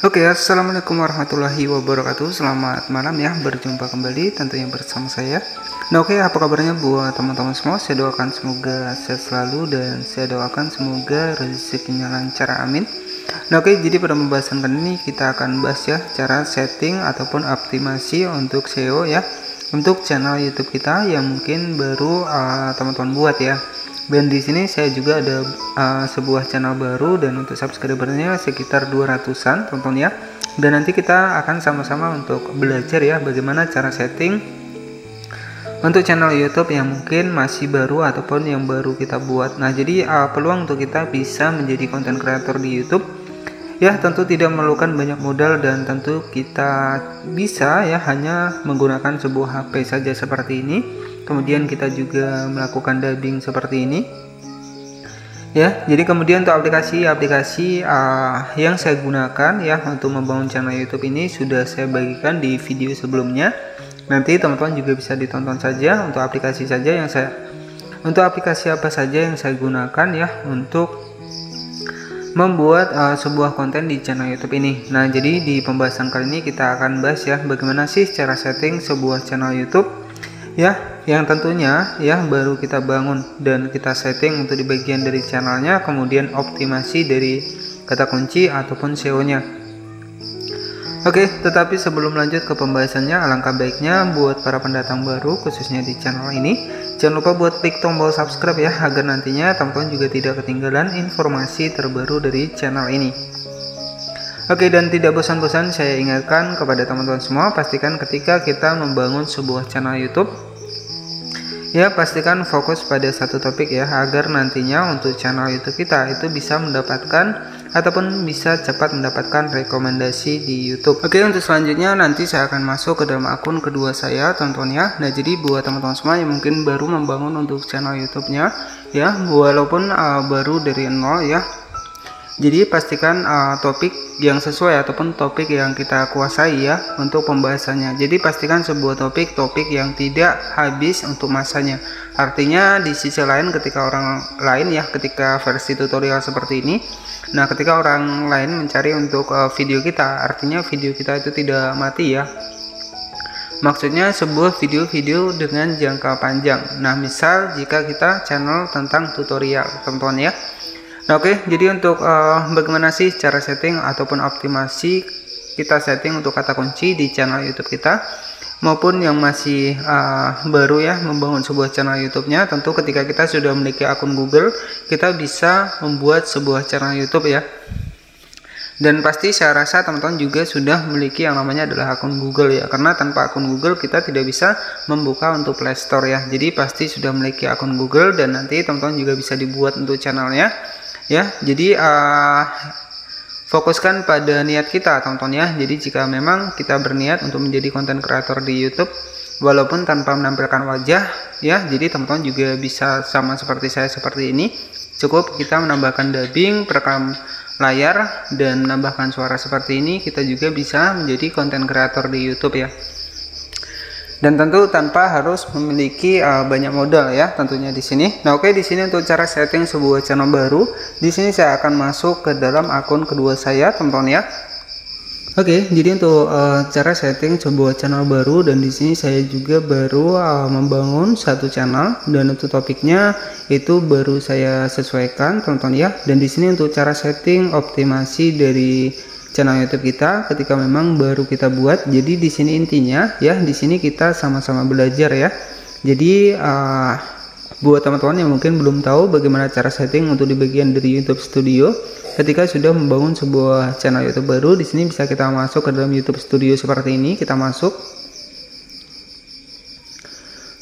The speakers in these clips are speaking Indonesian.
Oke, assalamualaikum warahmatullahi wabarakatuh. Selamat malam ya, berjumpa kembali tentunya bersama saya. Nah, oke, apa kabarnya buat teman-teman semua? Saya doakan semoga sehat selalu dan saya doakan semoga rezekinya lancar, amin. Nah, oke, jadi pada pembahasan kali ini kita akan bahas ya cara setting ataupun optimasi untuk SEO ya untuk channel YouTube kita yang mungkin baru teman-teman buat ya. Dan di sini saya juga ada sebuah channel baru dan untuk subscribernya sekitar 200-an tonton ya. Dan nanti kita akan sama-sama untuk belajar ya bagaimana cara setting untuk channel YouTube yang mungkin masih baru ataupun yang baru kita buat. Nah, jadi peluang untuk kita bisa menjadi content creator di YouTube ya tentu tidak memerlukan banyak modal dan tentu kita bisa ya hanya menggunakan sebuah HP saja seperti ini. Kemudian kita juga melakukan dubbing seperti ini ya. Jadi kemudian untuk aplikasi-aplikasi yang saya gunakan ya untuk membangun channel YouTube ini sudah saya bagikan di video sebelumnya. Nanti teman-teman juga bisa ditonton saja untuk aplikasi apa saja yang saya gunakan ya untuk membuat sebuah konten di channel YouTube ini. Nah, jadi di pembahasan kali ini kita akan bahas ya bagaimana sih cara setting sebuah channel YouTube ya yang tentunya ya baru kita bangun dan kita setting untuk di bagian dari channelnya, kemudian optimasi dari kata kunci ataupun SEO-nya. Oke, tetapi sebelum lanjut ke pembahasannya, alangkah baiknya buat para pendatang baru khususnya di channel ini, jangan lupa buat klik tombol subscribe ya agar nantinya teman-teman juga tidak ketinggalan informasi terbaru dari channel ini. Oke, dan tidak bosan-bosan saya ingatkan kepada teman-teman semua, pastikan ketika kita membangun sebuah channel YouTube ya pastikan fokus pada satu topik ya agar nantinya untuk channel YouTube kita itu bisa mendapatkan ataupun bisa cepat mendapatkan rekomendasi di YouTube. Oke, untuk selanjutnya nanti saya akan masuk ke dalam akun kedua saya tontonnya. Nah, jadi buat teman-teman semua yang mungkin baru membangun untuk channel YouTube-nya ya walaupun baru dari nol ya. Jadi pastikan topik yang sesuai ataupun topik yang kita kuasai ya untuk pembahasannya. Jadi pastikan sebuah topik yang tidak habis untuk masanya. Artinya di sisi lain ketika orang lain ya ketika versi tutorial seperti ini, nah ketika orang lain mencari untuk video kita, artinya video kita itu tidak mati ya. Maksudnya sebuah video-video dengan jangka panjang. Nah, misal jika kita channel tentang tutorial teman-teman ya. Nah, oke, jadi untuk bagaimana sih cara setting ataupun optimasi kita setting untuk kata kunci di channel YouTube kita maupun yang masih baru ya membangun sebuah channel YouTube-nya, tentu ketika kita sudah memiliki akun Google, kita bisa membuat sebuah channel YouTube ya. Dan pasti saya rasa teman-teman juga sudah memiliki yang namanya adalah akun Google ya, karena tanpa akun Google kita tidak bisa membuka untuk Play Store ya. Jadi pasti sudah memiliki akun Google dan nanti teman-teman juga bisa dibuat untuk channelnya ya. Jadi fokuskan pada niat kita teman-teman ya. Jadi jika memang kita berniat untuk menjadi content creator di YouTube walaupun tanpa menampilkan wajah ya, jadi teman-teman juga bisa sama seperti saya seperti ini, cukup kita menambahkan dubbing, perekam layar dan menambahkan suara seperti ini, kita juga bisa menjadi content creator di YouTube ya. Dan tentu tanpa harus memiliki banyak modal ya tentunya di sini. Nah, oke, di sini untuk cara setting sebuah channel baru, di sini saya akan masuk ke dalam akun kedua saya teman-teman ya. Oke, jadi untuk cara setting sebuah channel baru, dan di sini saya juga baru membangun satu channel dan untuk topiknya itu baru saya sesuaikan teman-teman ya. Dan di sini untuk cara setting optimasi dari channel YouTube kita ketika memang baru kita buat. Jadi di sini intinya ya, di sini kita sama-sama belajar ya. Jadi buat teman-teman yang mungkin belum tahu bagaimana cara setting untuk di bagian dari YouTube Studio, ketika sudah membangun sebuah channel YouTube baru, di sini bisa kita masuk ke dalam YouTube Studio seperti ini. Kita masuk.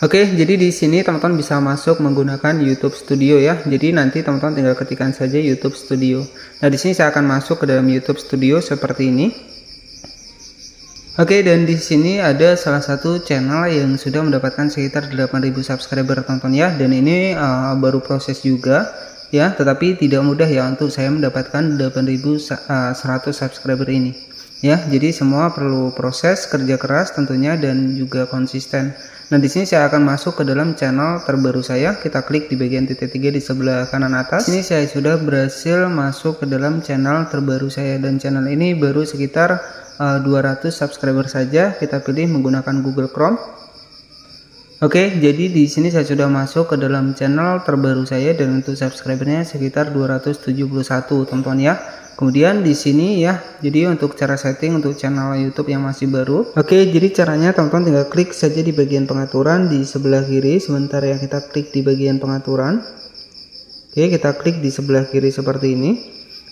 Oke, jadi di sini teman-teman bisa masuk menggunakan YouTube Studio ya. Jadi nanti teman-teman tinggal ketikkan saja YouTube Studio. Nah, di sini saya akan masuk ke dalam YouTube Studio seperti ini. Oke, dan di sini ada salah satu channel yang sudah mendapatkan sekitar 8.000 subscriber teman-teman ya. Dan ini baru proses juga ya, tetapi tidak mudah ya untuk saya mendapatkan 8.100 subscriber ini. ya. Jadi semua perlu proses kerja keras tentunya dan juga konsisten. Nah, di sini saya akan masuk ke dalam channel terbaru saya. Kita klik di bagian titik 3 di sebelah kanan atas. Ini saya sudah berhasil masuk ke dalam channel terbaru saya, dan channel ini baru sekitar 200 subscriber saja. Kita pilih menggunakan Google Chrome. Oke, jadi di sini saya sudah masuk ke dalam channel terbaru saya, dan untuk subscribernya sekitar 271, teman-teman ya. Kemudian di sini ya, jadi untuk cara setting untuk channel YouTube yang masih baru. Oke, jadi caranya teman-teman tinggal klik saja di bagian pengaturan di sebelah kiri. Sebentar ya, kita klik di bagian pengaturan. Oke, kita klik di sebelah kiri seperti ini.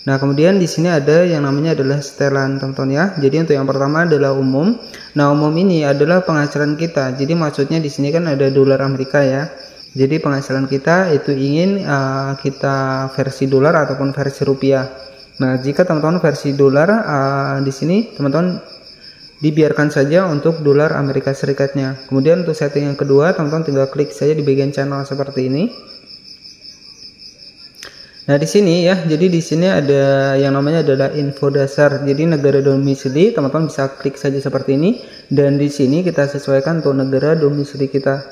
Nah, kemudian di sini ada yang namanya adalah setelan, teman-teman ya. Jadi untuk yang pertama adalah umum. Nah, umum ini adalah penghasilan kita. Jadi maksudnya di sini kan ada dolar Amerika ya. Jadi penghasilan kita itu ingin kita versi dolar ataupun versi rupiah. Nah, jika teman-teman versi dolar, di sini teman-teman dibiarkan saja untuk dolar Amerika Serikatnya. Kemudian untuk setting yang kedua, teman-teman tinggal klik saja di bagian channel seperti ini. Nah, di sini ya, jadi di sini ada yang namanya adalah info dasar. Jadi negara domisili, teman-teman bisa klik saja seperti ini, dan di sini kita sesuaikan untuk negara domisili kita.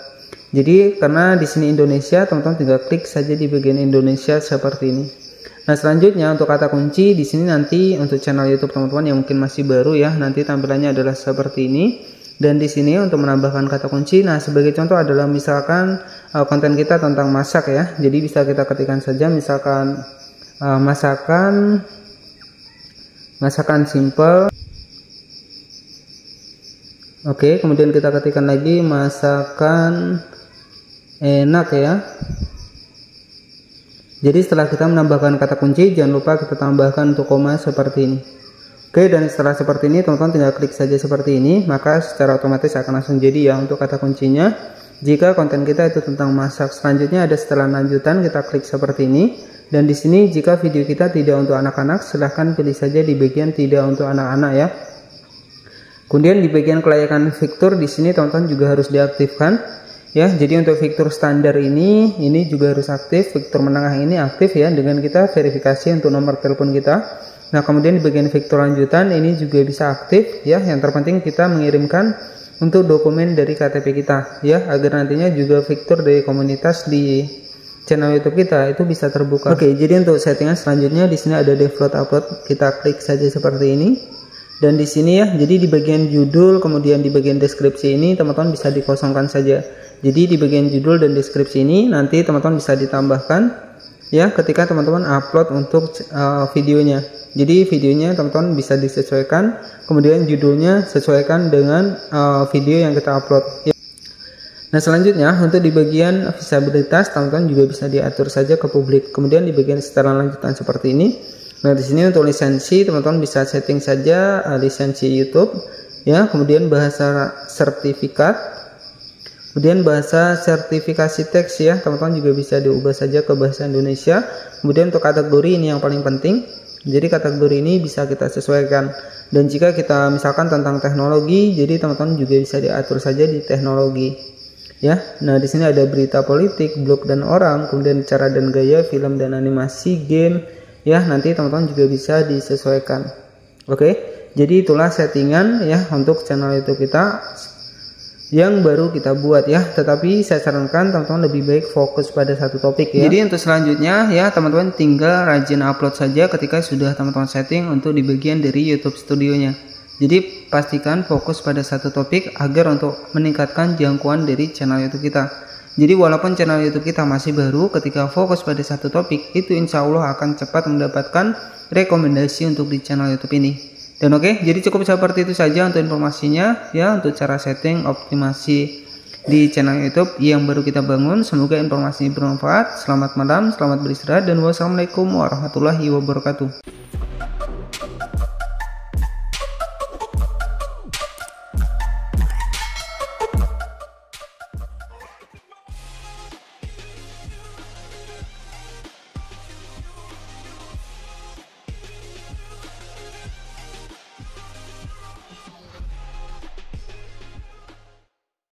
Jadi karena di sini Indonesia, teman-teman tinggal klik saja di bagian Indonesia seperti ini. Nah, selanjutnya untuk kata kunci di sini nanti untuk channel YouTube teman-teman yang mungkin masih baru ya, nanti tampilannya adalah seperti ini. Dan di sini untuk menambahkan kata kunci, nah sebagai contoh adalah misalkan konten kita tentang masak ya. Jadi bisa kita ketikkan saja misalkan masakan simple. Oke, kemudian kita ketikkan lagi masakan enak ya. Jadi setelah kita menambahkan kata kunci, jangan lupa kita tambahkan untuk koma seperti ini. Oke, dan setelah seperti ini teman-teman tinggal klik saja seperti ini, maka secara otomatis akan langsung jadi ya untuk kata kuncinya. Jika konten kita itu tentang masak, selanjutnya ada setelan lanjutan, kita klik seperti ini. Dan di sini jika video kita tidak untuk anak-anak, silahkan pilih saja di bagian tidak untuk anak-anak ya. Kemudian di bagian kelayakan fitur di sini teman-teman juga harus diaktifkan. Ya, jadi untuk fitur standar ini juga harus aktif, fitur menengah ini aktif ya, dengan kita verifikasi untuk nomor telepon kita. Nah, kemudian di bagian fitur lanjutan ini juga bisa aktif ya, yang terpenting kita mengirimkan untuk dokumen dari KTP kita ya, agar nantinya juga fitur dari komunitas di channel YouTube kita itu bisa terbuka. Oke, jadi untuk settingan selanjutnya di sini ada default upload, kita klik saja seperti ini. Dan di sini ya, jadi di bagian judul kemudian di bagian deskripsi ini teman-teman bisa dikosongkan saja. Jadi di bagian judul dan deskripsi ini nanti teman-teman bisa ditambahkan ya ketika teman-teman upload untuk videonya. Jadi videonya teman-teman bisa disesuaikan, kemudian judulnya sesuaikan dengan video yang kita upload. Nah, selanjutnya untuk di bagian visabilitas teman-teman juga bisa diatur saja ke publik. Kemudian di bagian setelan lanjutan seperti ini. Nah, di sini untuk lisensi teman-teman bisa setting saja lisensi YouTube ya, kemudian bahasa sertifikat, kemudian bahasa sertifikasi teks ya, teman-teman juga bisa diubah saja ke bahasa Indonesia. Kemudian untuk kategori ini yang paling penting. Jadi kategori ini bisa kita sesuaikan. Dan jika kita misalkan tentang teknologi, jadi teman-teman juga bisa diatur saja di teknologi. Ya, nah di sini ada berita politik, blog dan orang, kemudian cara dan gaya, film dan animasi, game. Ya, nanti teman-teman juga bisa disesuaikan. Oke, jadi itulah settingan ya untuk channel YouTube kita yang baru kita buat ya. Tetapi saya sarankan teman-teman lebih baik fokus pada satu topik ya. Jadi untuk selanjutnya ya teman-teman tinggal rajin upload saja ketika sudah teman-teman setting untuk di bagian dari YouTube studionya. Jadi pastikan fokus pada satu topik agar untuk meningkatkan jangkauan dari channel YouTube kita. Jadi walaupun channel YouTube kita masih baru, ketika fokus pada satu topik itu insya Allah akan cepat mendapatkan rekomendasi untuk di channel YouTube ini. Dan oke, jadi cukup seperti itu saja untuk informasinya ya, untuk cara setting optimasi di channel YouTube yang baru kita bangun. Semoga informasi bermanfaat. Selamat malam, selamat beristirahat, dan wassalamualaikum warahmatullahi wabarakatuh.